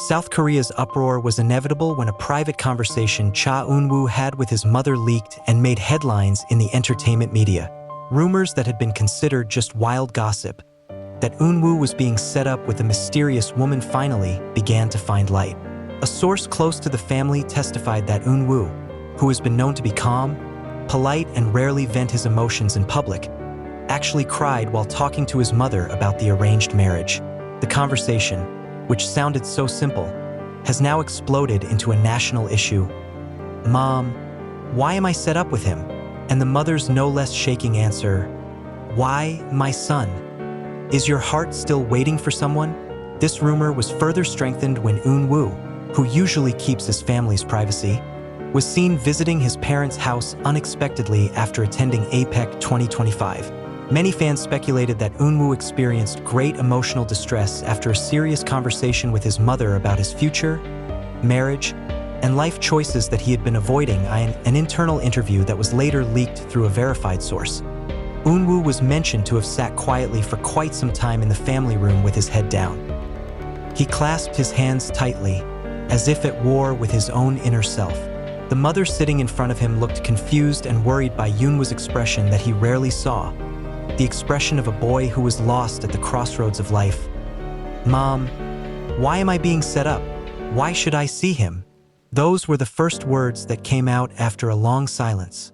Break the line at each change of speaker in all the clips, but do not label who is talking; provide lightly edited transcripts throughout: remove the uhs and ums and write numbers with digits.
South Korea's uproar was inevitable when a private conversation Cha Eun-woo had with his mother leaked and made headlines in the entertainment media. Rumors that had been considered just wild gossip, that Eun-woo was being set up with a mysterious woman finally began to find light. A source close to the family testified that Eun-woo, who has been known to be calm, polite, and rarely vent his emotions in public, actually cried while talking to his mother about the arranged marriage. The conversation, which sounded so simple, has now exploded into a national issue. "Mom, why am I set up with him?" And the mother's no less shaking answer, "Why, my son? Is your heart still waiting for someone?" This rumor was further strengthened when Eun-woo, who usually keeps his family's privacy, was seen visiting his parents' house unexpectedly after attending APEC 2025. Many fans speculated that Eun-woo experienced great emotional distress after a serious conversation with his mother about his future, marriage, and life choices that he had been avoiding in an internal interview that was later leaked through a verified source. Eun-woo was mentioned to have sat quietly for quite some time in the family room with his head down. He clasped his hands tightly, as if at war with his own inner self. The mother sitting in front of him looked confused and worried by Eun-woo's expression that he rarely saw, the expression of a boy who was lost at the crossroads of life. "Mom, why am I being set up? Why should I see him?" Those were the first words that came out after a long silence.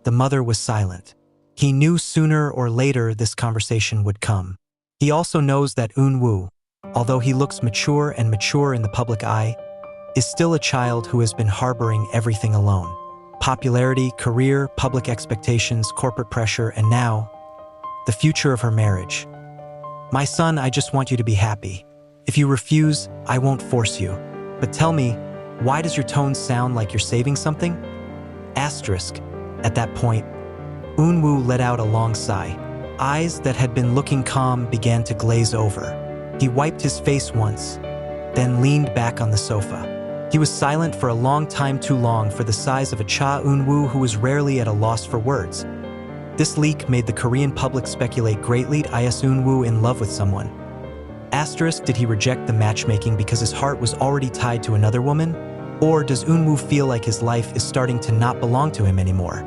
The mother was silent. He knew sooner or later this conversation would come. He also knows that Eun-woo, although he looks mature in the public eye, is still a child who has been harboring everything alone. Popularity, career, public expectations, corporate pressure, and now, the future of her marriage. "My son, I just want you to be happy. If you refuse, I won't force you. But tell me, why does your tone sound like you're saving something?" Asterisk. At that point, Eun-woo let out a long sigh. Eyes that had been looking calm began to glaze over. He wiped his face once, then leaned back on the sofa. He was silent for a long time, too long for the size of a Cha Eun-woo who was rarely at a loss for words. This leak made the Korean public speculate greatly. Is Eun-woo in love with someone? Asterisk, did he reject the matchmaking because his heart was already tied to another woman? Or does Eun-woo feel like his life is starting to not belong to him anymore?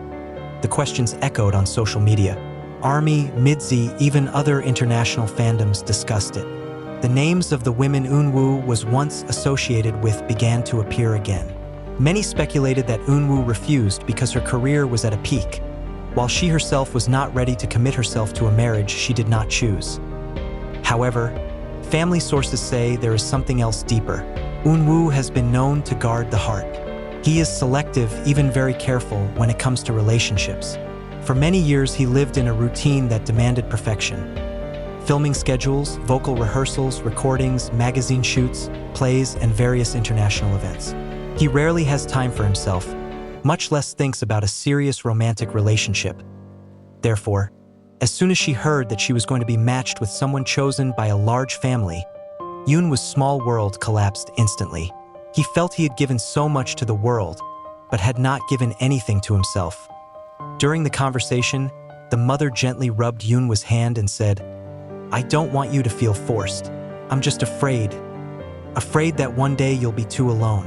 The questions echoed on social media. Army, Midzi, even other international fandoms discussed it. The names of the women Eun-woo was once associated with began to appear again. Many speculated that Eun-woo refused because her career was at a peak, while she herself was not ready to commit herself to a marriage she did not choose. However, family sources say there is something else deeper. Eun-woo has been known to guard the heart. He is selective, even very careful, when it comes to relationships. For many years, he lived in a routine that demanded perfection. Filming schedules, vocal rehearsals, recordings, magazine shoots, plays, and various international events. He rarely has time for himself, much less thinks about a serious romantic relationship. Therefore, as soon as she heard that she was going to be matched with someone chosen by a large family, Eun-woo's small world collapsed instantly. He felt he had given so much to the world, but had not given anything to himself. During the conversation, the mother gently rubbed Eun-woo's hand and said, "I don't want you to feel forced. I'm just afraid. Afraid that one day you'll be too alone.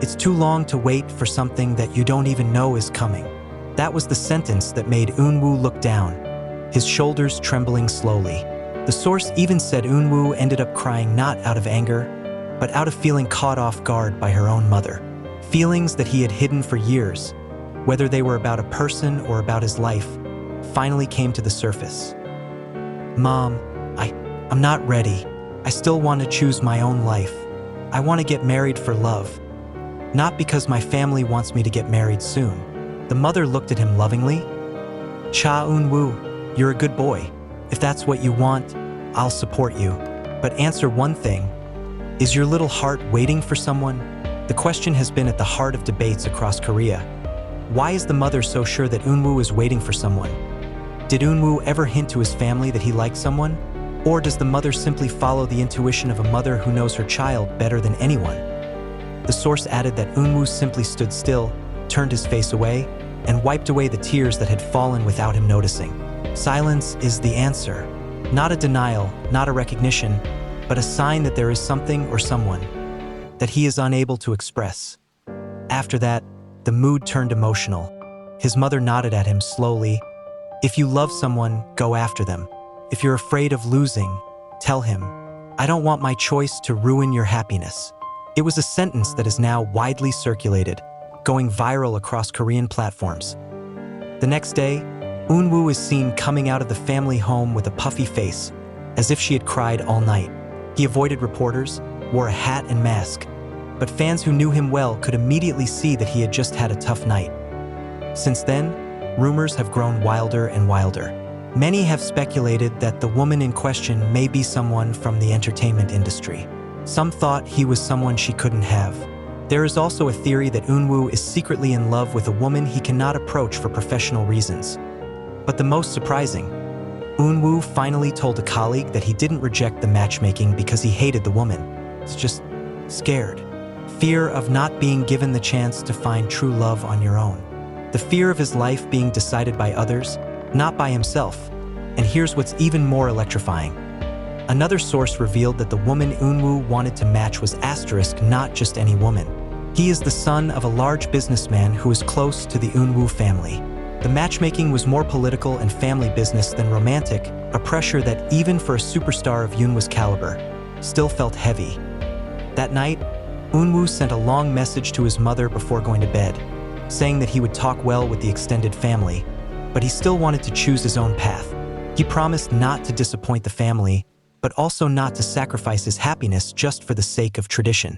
It's too long to wait for something that you don't even know is coming." That was the sentence that made Eun-woo look down, his shoulders trembling slowly. The source even said Eun-woo ended up crying not out of anger, but out of feeling caught off guard by her own mother. Feelings that he had hidden for years, whether they were about a person or about his life, finally came to the surface. "Mom, I'm not ready. I still want to choose my own life. I want to get married for love. Not because my family wants me to get married soon." The mother looked at him lovingly. "Cha Eun-woo, you're a good boy. If that's what you want, I'll support you. But answer one thing. Is your little heart waiting for someone?" The question has been at the heart of debates across Korea. Why is the mother so sure that Eun-woo is waiting for someone? Did Eun-woo ever hint to his family that he liked someone? Or does the mother simply follow the intuition of a mother who knows her child better than anyone? The source added that Eun-woo simply stood still, turned his face away, and wiped away the tears that had fallen without him noticing. Silence is the answer. Not a denial, not a recognition, but a sign that there is something or someone. that he is unable to express. After that, the mood turned emotional. His mother nodded at him slowly. If you love someone, go after them. If you're afraid of losing, tell him, I don't want my choice to ruin your happiness. It was a sentence that is now widely circulated, going viral across Korean platforms. The next day, EUNWOO is seen coming out of the family home with a puffy face, as if she had cried all night. He avoided reporters, wore a hat and mask, but fans who knew him well could immediately see that he had just had a tough night. Since then, rumors have grown wilder and wilder. Many have speculated that the woman in question may be someone from the entertainment industry. Some thought he was someone she couldn't have. There is also a theory that EUNWOO is secretly in love with a woman he cannot approach for professional reasons. But the most surprising, EUNWOO finally told a colleague that he didn't reject the matchmaking because he hated the woman. He's just scared. Fear of not being given the chance to find true love on your own. The fear of his life being decided by others, not by himself. And here's what's even more electrifying. Another source revealed that the woman EUNWOO wanted to match was *, not just any woman. He is the son of a large businessman who is close to the EUNWOO family. The matchmaking was more political and family business than romantic, a pressure that even for a superstar of EUNWOO's caliber, still felt heavy. That night, EUNWOO sent a long message to his mother before going to bed, saying that he would talk well with the extended family, but he still wanted to choose his own path. He promised not to disappoint the family, but also not to sacrifice his happiness just for the sake of tradition.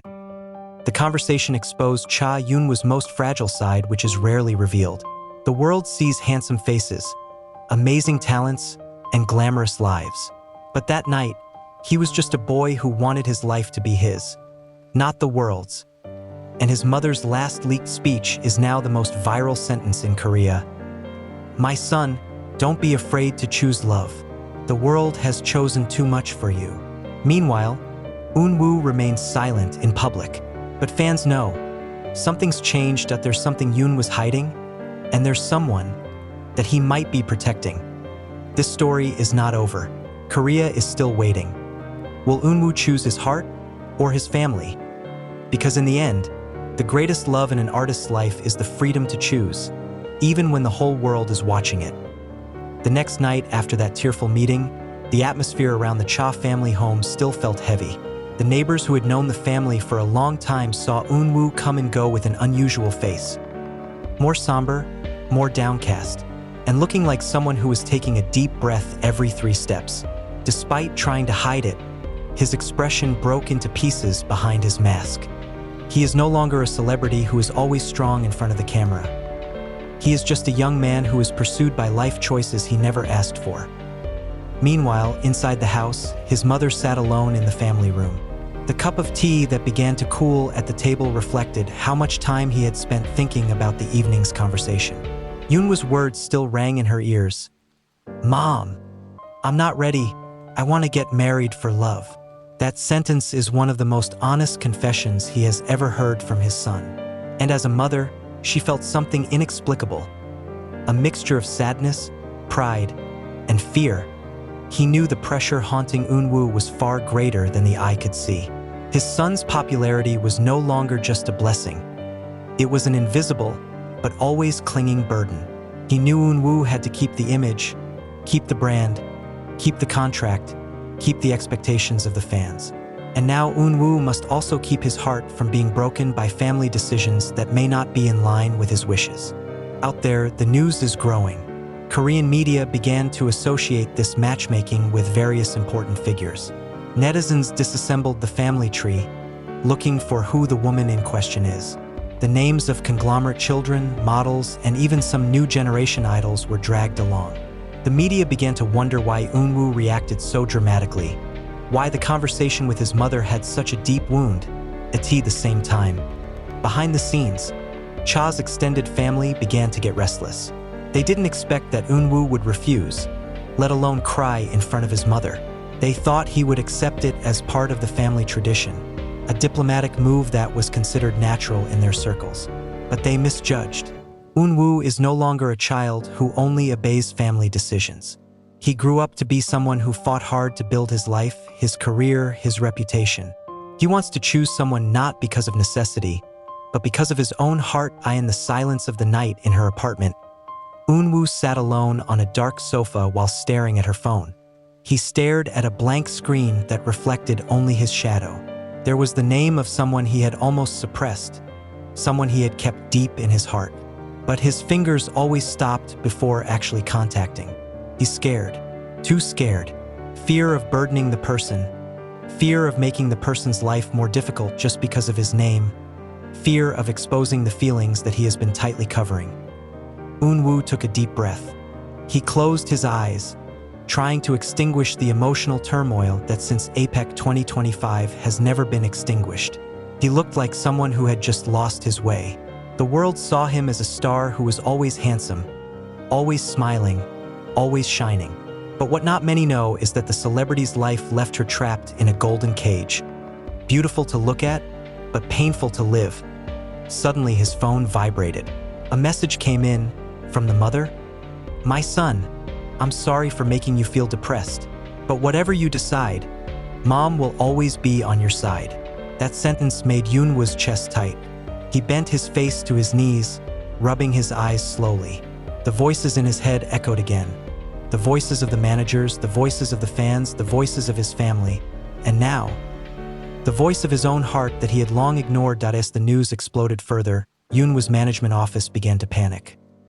The conversation exposed Cha Eun-woo's most fragile side, which is rarely revealed. The world sees handsome faces, amazing talents, and glamorous lives. But that night, he was just a boy who wanted his life to be his, not the world's. And his mother's last leaked speech is now the most viral sentence in Korea. My son, don't be afraid to choose love. The world has chosen too much for you. Meanwhile, EUNWOO remains silent in public. But fans know, something's changed, that there's something Yoon was hiding, and there's someone that he might be protecting. This story is not over. Korea is still waiting. Will EUNWOO choose his heart or his family? Because in the end, the greatest love in an artist's life is the freedom to choose, even when the whole world is watching it. The next night after that tearful meeting, the atmosphere around the Cha family home still felt heavy. The neighbors who had known the family for a long time saw EUNWOO come and go with an unusual face. More somber, more downcast, and looking like someone who was taking a deep breath every 3 steps. Despite trying to hide it, his expression broke into pieces behind his mask. He is no longer a celebrity who is always strong in front of the camera. He is just a young man who is pursued by life choices he never asked for. Meanwhile, inside the house, his mother sat alone in the family room. The cup of tea that began to cool at the table reflected how much time he had spent thinking about the evening's conversation. Yoonwoo's words still rang in her ears. Mom, I'm not ready. I want to get married for love. That sentence is one of the most honest confessions he has ever heard from his son. And as a mother, she felt something inexplicable. A mixture of sadness, pride, and fear. He knew the pressure haunting EUNWOO was far greater than the eye could see. His son's popularity was no longer just a blessing. It was an invisible, but always clinging burden. He knew EUNWOO had to keep the image, keep the brand, keep the contract, keep the expectations of the fans. And now EUNWOO must also keep his heart from being broken by family decisions that may not be in line with his wishes. Out there, the news is growing. Korean media began to associate this matchmaking with various important figures. Netizens disassembled the family tree, looking for who the woman in question is. The names of conglomerate children, models, and even some new generation idols were dragged along. The media began to wonder why EUNWOO reacted so dramatically, why the conversation with his mother had such a deep wound, at the same time. Behind the scenes, Cha's extended family began to get restless. They didn't expect that EUNWOO would refuse, let alone cry in front of his mother. They thought he would accept it as part of the family tradition, a diplomatic move that was considered natural in their circles. But they misjudged. EUNWOO is no longer a child who only obeys family decisions. He grew up to be someone who fought hard to build his life, his career, his reputation. He wants to choose someone not because of necessity, but because of his own heart. In the silence of the night in her apartment, EUNWOO sat alone on a dark sofa while staring at her phone. He stared at a blank screen that reflected only his shadow. There was the name of someone he had almost suppressed, someone he had kept deep in his heart. But his fingers always stopped before actually contacting. He's scared, too scared. Fear of burdening the person, fear of making the person's life more difficult just because of his name, fear of exposing the feelings that he has been tightly covering. EUNWOO took a deep breath. He closed his eyes, trying to extinguish the emotional turmoil that since APEC 2025 has never been extinguished. He looked like someone who had just lost his way. The world saw him as a star who was always handsome, always smiling, always shining. But what not many know is that the celebrity's life left her trapped in a golden cage. Beautiful to look at, but painful to live. Suddenly his phone vibrated. A message came in from the mother. "My son, I'm sorry for making you feel depressed, but whatever you decide, Mom will always be on your side." That sentence made EUNWOO's chest tight. He bent his face to his knees, rubbing his eyes slowly. The voices in his head echoed again. The voices of the managers, the voices of the fans, the voices of his family. And now, the voice of his own heart that he had long ignored. As the news exploded further, EUNWOO's management office began to panic.